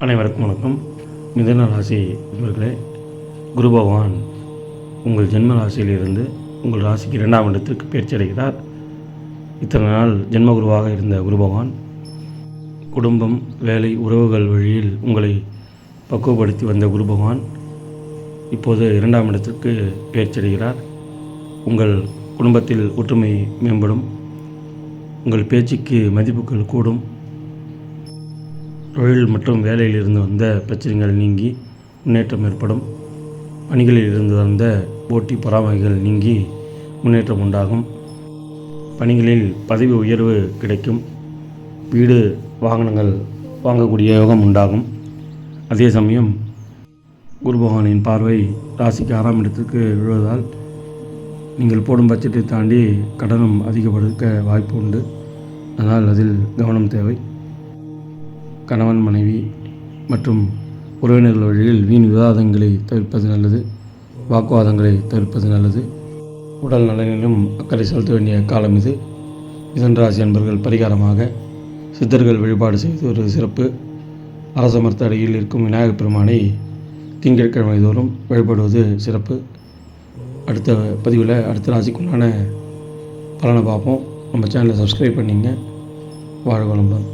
அனைவருக்கும் வணக்கம். மிதுன ராசி இவர்களே, குரு பகவான் உங்கள் ஜென்ம ராசியிலிருந்து உங்கள் ராசிக்கு 2ஆம் இடத்திற்கு பயிற்சி அடைகிறார். இத்தனை நாள் ஜென்மகுருவாக இருந்த குரு பகவான் குடும்பம், வேலை, உறவுகள் வழியில் உங்களை பக்குவப்படுத்தி வந்த குரு பகவான் இப்போது 2ஆம் இடத்திற்கு பயிற்சி அடைகிறார். உங்கள் குடும்பத்தில் ஒற்றுமை மேம்படும், உங்கள் பேச்சுக்கு மதிப்புகள் கூடும், தொழில் மற்றும் வேலையில் இருந்து வந்த பிரச்சனைகள் நீங்கி முன்னேற்றம் ஏற்படும், பணிகளில் இருந்து வந்த போட்டி பொறாமைகள் நீங்கி முன்னேற்றம் உண்டாகும், பணிகளில் பதவி உயர்வு கிடைக்கும், வீடு வாகனங்கள் வாங்கக்கூடிய யோகம் உண்டாகும். அதே சமயம் குரு பகவானின் பார்வை ராசிக்கு 6ஆம் இடத்திற்கு விழுவதால் நீங்கள் போடும் பட்ஜெட்டை தாண்டி கடனும் அதிகப்படுத்த வாய்ப்பு உண்டு. அதனால் அதில் கவனம் தேவை. கணவன், மனைவி மற்றும் உறவினர்கள் வழியில் வீண் விவாதங்களை தவிர்ப்பது நல்லது. வாக்குவாதங்களை தவிர்ப்பது நல்லது. உடல் நலனிலும் அக்கறை செலுத்த வேண்டிய காலம் இது. மிதுன ராசி அன்பர்கள் பரிகாரமாக சித்தர்கள் வழிபாடு செய்து ஒரு சிறப்பு. அரச மரத்து அடியில் இருக்கும் விநாயகப் பெருமானை திங்கட்கிழமை தோறும் வழிபடுவது சிறப்பு. அடுத்த பதிவில் அடுத்த ராசிக்குள்ளான பலனை பார்ப்போம். நம்ம சேனலை சப்ஸ்கிரைப் பண்ணிங்க. வாழ்க வளமுடன்.